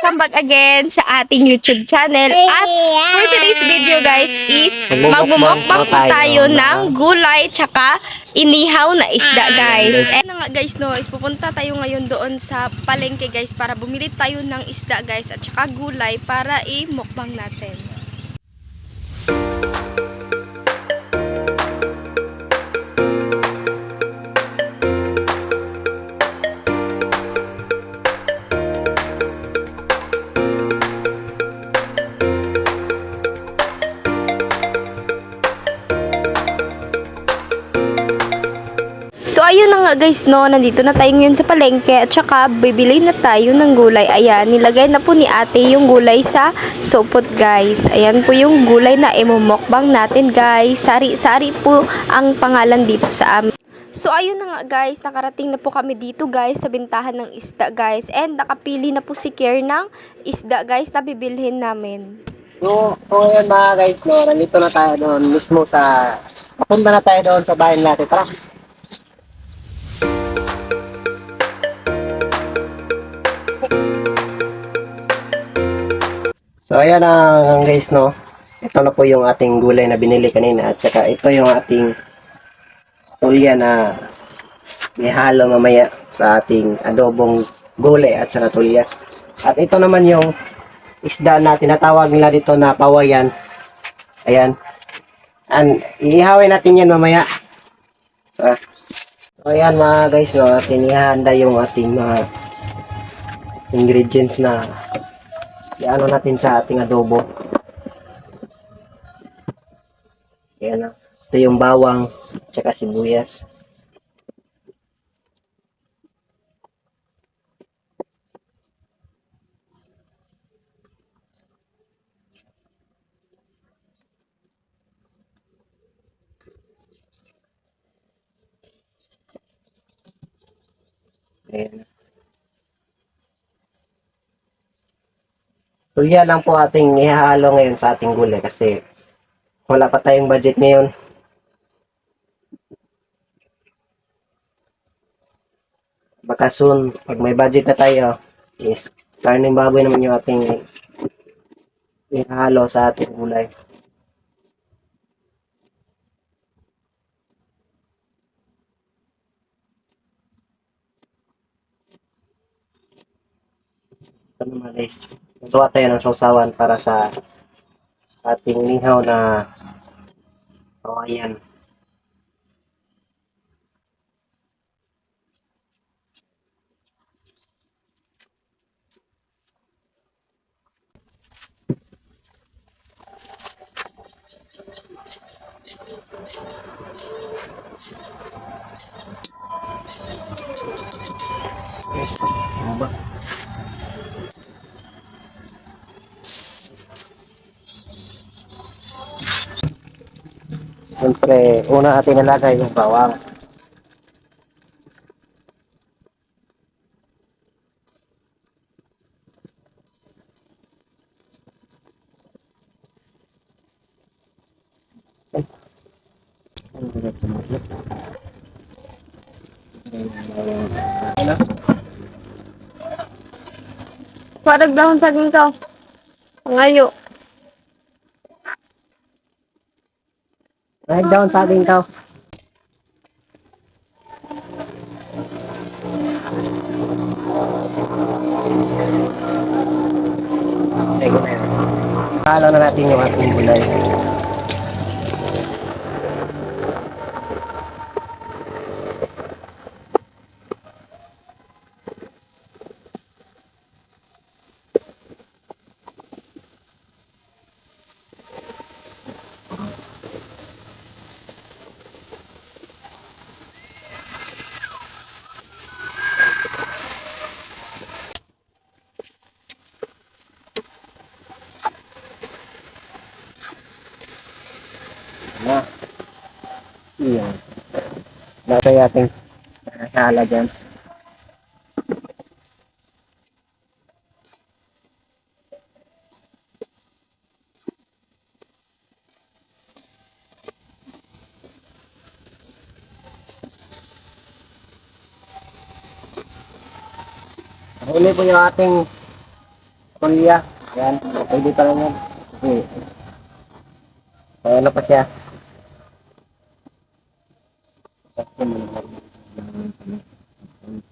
welcome back again sa ating YouTube channel. At for today's video guys is magmumukbang po tayo ng gulay tsaka inihaw na isda guys. And nga guys no, is pupunta tayo ngayon doon sa palengke guys para bumili tayo ng isda guys at tsaka gulay para i-mukbang natin. So ayun na nga guys no, nandito na tayo ngayon sa palengke at saka bibili na tayo ng gulay. Ayan, nilagay na po ni ate yung gulay sa sopot guys. Ayan po yung gulay na imumukbang natin guys. Sari-sari po ang pangalan dito sa amin. So ayun na nga guys, nakarating na po kami dito guys sa bintahan ng isda guys. And nakapili na po si Kier ng isda guys na bibilhin namin. So ngayon mga guys, no, nandito na tayo doon mismo sa, papunta na tayo doon sa bahay natin. Tara! So ayan na guys, no. Ito na po yung ating gulay na binili kanina at saka ito yung ating tulya na ihalo mamaya sa ating adobong gulay at saka tulya. At ito naman yung isda na tinatawag nila dito na pawayan. Ayan. Iihawin natin yan mamaya. So ayan mga guys, no, tinihanda yung ating mga ingredients na iano natin sa ating adobo. Ayan na. Ito yung bawang tsaka sibuyas. Ayan. Tulya lang po ating ihahalo ngayon sa ating gulay kasi wala pa tayong budget ngayon. Baka soon, pag may budget na tayo, is karning baboy naman yung ating ihahalo sa ating gulay. Ito naman guys, magawa tayo ng sausawan para sa ating nihaw na kawayan. Siyempre, una natin nalagay yung bawang. Parang dahon saging ka. Ngayo. Right down sa ating tao. Halo na natin yung ating gulay. Na. Iyan. Dapat ating hala dyan. Huli po yung ating Kuya. Ayan. Pwede pa lang yan. Okay. Ano pa siya?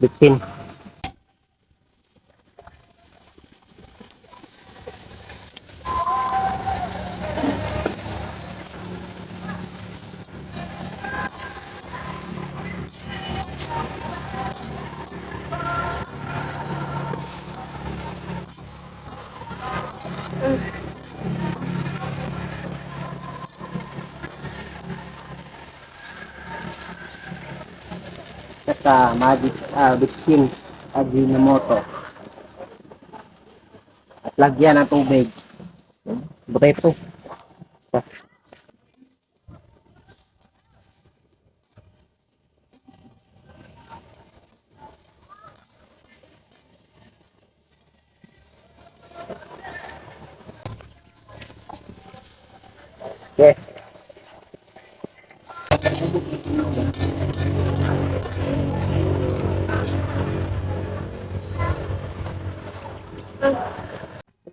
Bitsin. Saka magic bitsin. Ajinomoto. At lagyan ng tubig. Butay ito. Yes.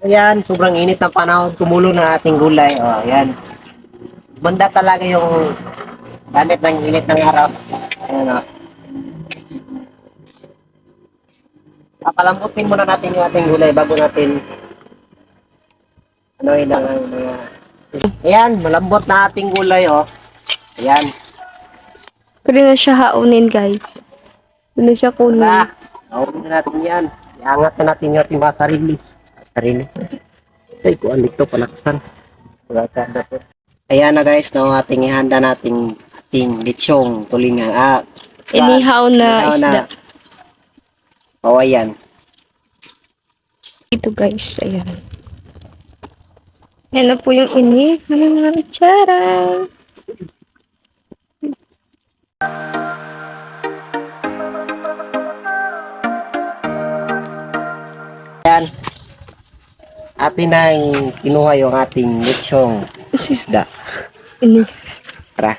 Ayan, sobrang init ng panahon, tumulo na ating gulay. Oh, ayan. Banda talaga yung damit ng init ng araw. Ayan, oh. Papalambutin muna natin yung ating gulay bago natin ano ilang ang mga... Ayan, malambot na ating gulay, oh. Ayan. Pwede na siya haunin, guys. Pwede na siya kunin. Naunin na natin yan. Iangat na natin yung ating mga sarili. Sarili. Ay, kuan dito, palakasan. Palakasan na po. Ayan na guys, no, ating ihanda nating ating lechong tulingan. Inihaw na isda. Ayan. Ito, guys. Ayan. Yan na po yung inihaw. Tcharam! Ayan. Atin na kinuha yung ating lechong isda. Ini. Tara.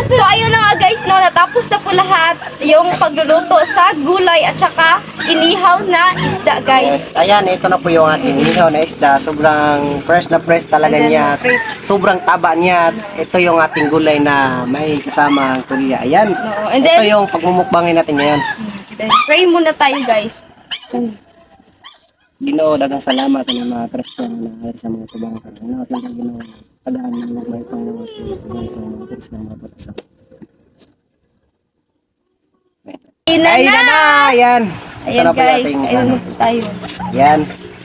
So, ayun na nga guys, no, natapos na po lahat yung pagluluto sa gulay at saka inihaw na isda, guys. Yes. Ayan, ito na po yung ating inihaw na isda. Sobrang fresh na fresh talaga niya. Sobrang taba niya. Ito yung ating gulay na may kasama ang tulya. Ayan. Oo, and Ito then, yung pagmumukbangin natin ngayon. pray muna tayo, guys. Ginoo, dagang salamat ng mga Kristiyano na sa mga tubang ka. Ano, at lang Ginoo, tagaan ng mga may Panginoon sa mga Kristiyano mga patasang. Ina Ay, na! na! Ayan! Ito Ayan, na po yung guys. ating, Ayun na po tayo. Ayan,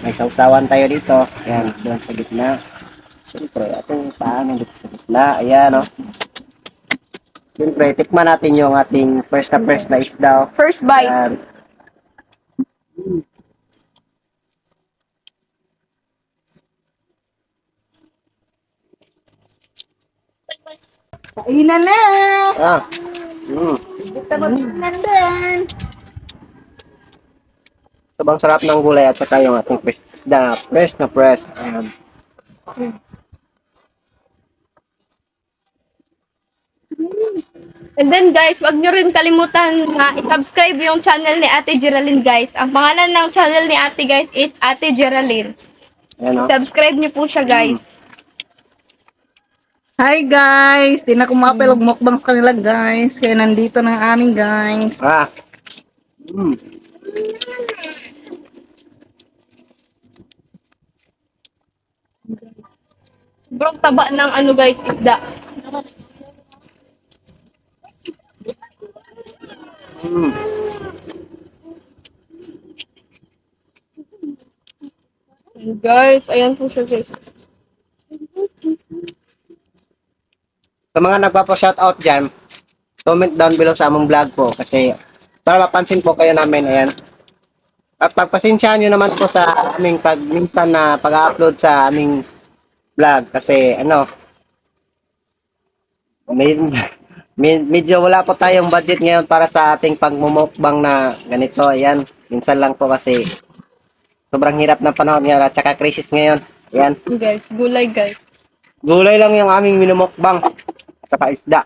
may sausawan tayo dito. Ayan, doon sa gitna. Siyempre, ating paanin dito sa gitna. Ayan, o. Siyempre, tikman natin yung ating fresh na isda. First bite. Ayan. Kainan na! Ah. Mm. Kita mag-inan din! Sobrang sarap ng gulay at saka yung ating fresh na fresh. Ayan. And then guys, wag nyo rin kalimutan na i-subscribe yung channel ni Ate Geraldine, guys. Ang pangalan ng channel ni Ate, guys, is Ate Geraldine. Ayan, o. Subscribe nyo po siya, guys. Hi guys! Di na kumapil og mukbang sa kanila guys. Kaya nandito na aming guys. Ah. Mm. Sobrang taba ng ano, guys, isda. Mm. And guys, ayan po siya, guys. Sa mga nagpapa-shoutout dyan, comment down below sa among vlog po kasi para mapansin po kayo namin, ayan. At pagpasensyahan nyo naman po sa aming minsan na pag-upload sa aming vlog kasi ano, medyo wala po tayong budget ngayon para sa ating pagmumukbang na ganito, ayan. Minsan lang po kasi sobrang hirap ng panahon ngayon at saka crisis ngayon. Ayan. Guys, gulay guys. Gulay lang yung aming minumukbang. At saka isda.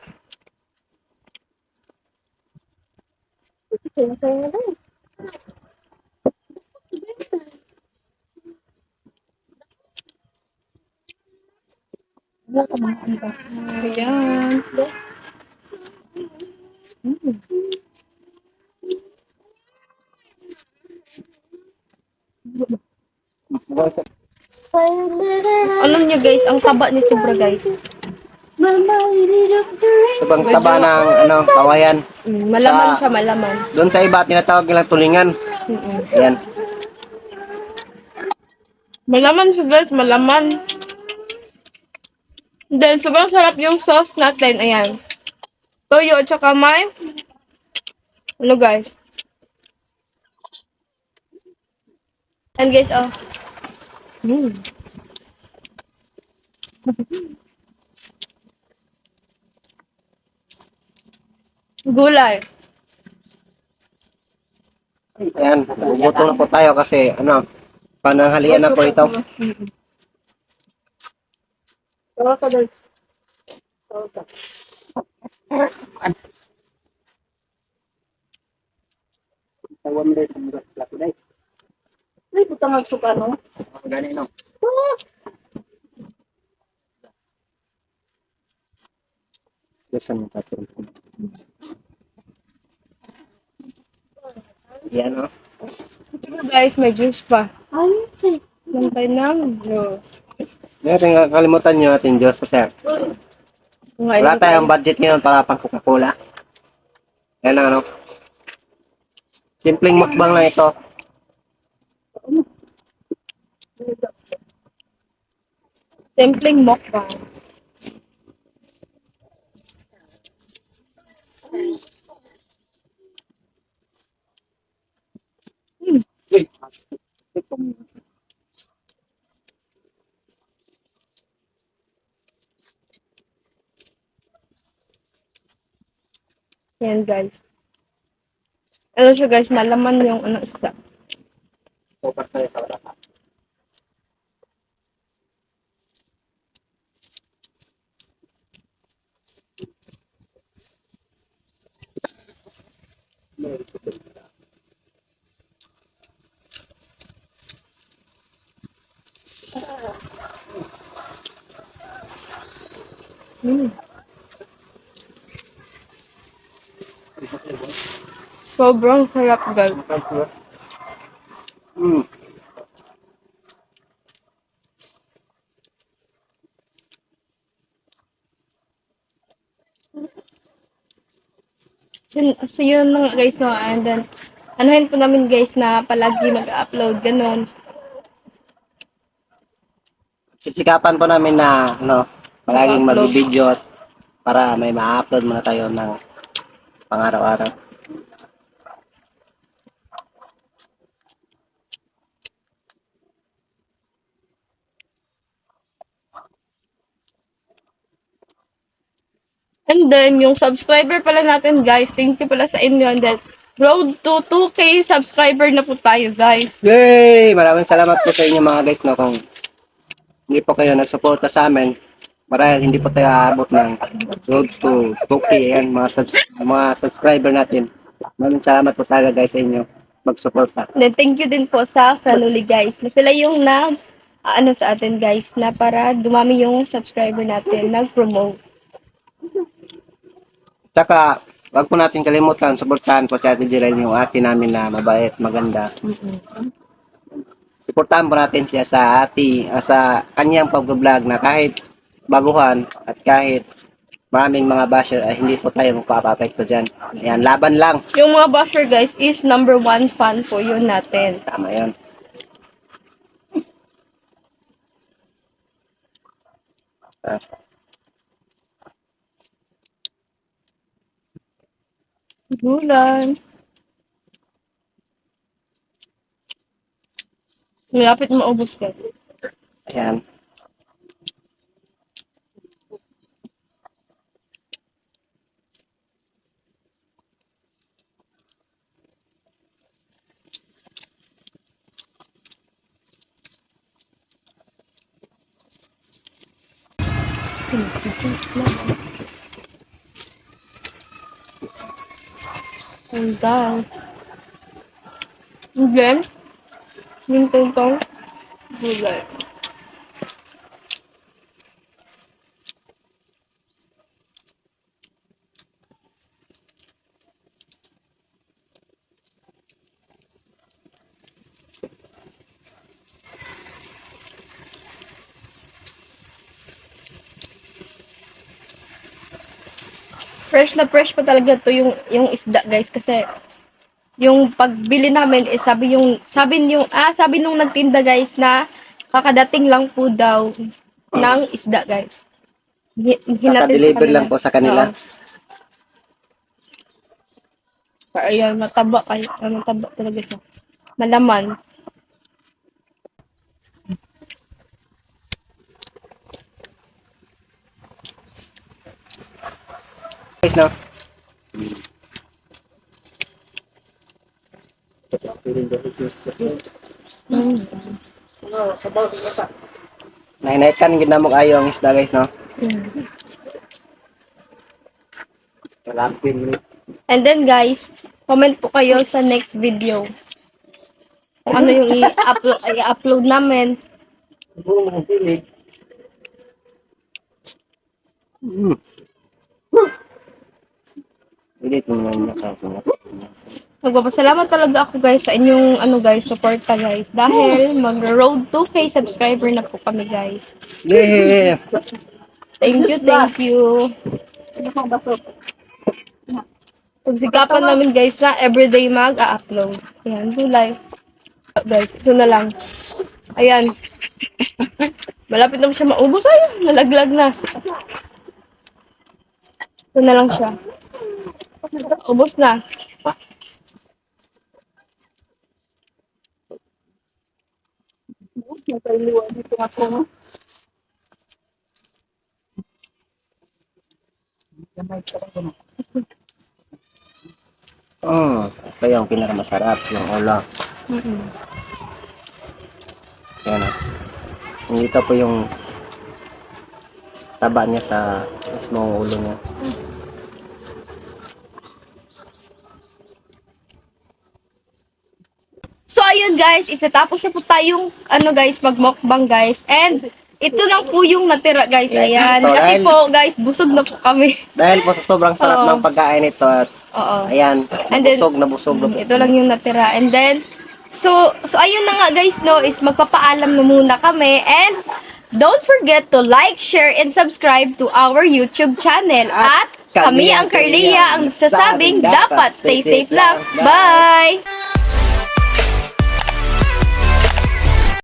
Ayan. Alam niyo guys, ang taba ni Sobra guys. Sobrang taba ng kawayan. Malaman Sa- siya, malaman. Doon sa iba, tinatawag nilang tulingan. Mm-mm. Ayan. Malaman siya guys, malaman. Then, sobrang sarap yung sauce natin. Ayan. Toyo at saka may ano guys. And guys, oh. Mm. Gulay. Ayan. Bubuto na po tayo kasi pananghalian na po ito. Tawa ka guys. Ay, puta magsuka no? Ganito. Yan Guys, may juice pa. Lantay ng juice. Ngayon, kalimutan nyo natin Diyos kasi wala tayong budget ngayon para pang Coca-Cola. Yan ang simpleng mukbang lang ito. Simpleng mukbang. Yan guys. Ano siya guys, malaman yung isda. Focus tayo sa wala. Mm. Sobrang sarap guys. Hmm. So yun mga guys no, and then anuhin po namin guys na palagi mag-upload ganon. Sisikapan po namin na palaging Mag-upload. mag-video para may ma-upload muna tayo ng pang-araw-araw. And then yung subscriber pala natin guys, thank you pala sa inyo, and then road to 2K subscriber na po tayo guys. Yay! Maraming salamat po sa inyo mga guys kung hindi po kayo nagsuporta sa amin. Marahil hindi po tayo aabot ng road to 2K. Ayan, mga subscriber natin. Maraming salamat po talaga guys sa inyo magsuporta. And then thank you din po sa Franuli guys, na sila yung sa atin guys, na para dumami yung subscriber natin, nag-promote. Tsaka, wag po natin kalimutan, suportahan po si Ate Jiren, yung ate namin na mabait, maganda. Suportahan po natin siya sa kanyang pag-vlog na kahit baguhan at kahit maraming mga basher ay hindi po tayo magpapapekto dyan. Ayan, laban lang. Yung mga basher guys is number 1 fan po yun natin. Tama yun. Ah, Gulan. Malapit maubos ka. ayan. And guys. And then, yung tungtong gulay. Fresh na fresh pa talaga to yung isda, guys, kasi yung pagbili namin is sabi nung nagtinda, guys, na kakadating lang po daw ng isda, guys. Hinatid sa Kaka-deliver kanila. lang po sa kanila. Oo. Ayan, mataba talaga siya. Malaman. Guys, no? Mm. Nahinaikan ginamok ayo ang isda, guys, no? Mm. Malapin. And then, guys, comment po kayo sa next video. Kung ano yung i-upload namin. Edit mo naman niya. Magpapasalamat talaga ako, guys, sa inyong suporta, guys. Dahil mag-road 2K subscriber na po kami, guys. Yeah. Thank you. Pagsikapan namin, guys, na everyday mag-upload. Ayan, gulay. Guys, ito na lang. Ayan. Malapit na siya maubos. Ay, nalaglag na. Ito na lang siya. Ubos na. Ito yung pinakamasarap, yung ulo. Mm-mm. Yan o. Ito po yung taba niya sa mismong ulo niya. So, ayun, guys, tapos na po tayong, guys, mag-mukbang, guys. And, ito lang po yung natira, guys. Ayan. Ito, Kasi po, guys, busog na po kami. Dahil po sa sobrang sarap Oo. ng pagkain ito at Oo. ayan, And then, busog na busog. Ito lang yung natira. And then, so ayun na nga, guys, no, is magpapaalam na muna kami. And, don't forget to like, share, and subscribe to our YouTube channel. At kami ang Carlia, ang nagsasabing dapat stay safe lang. Bye!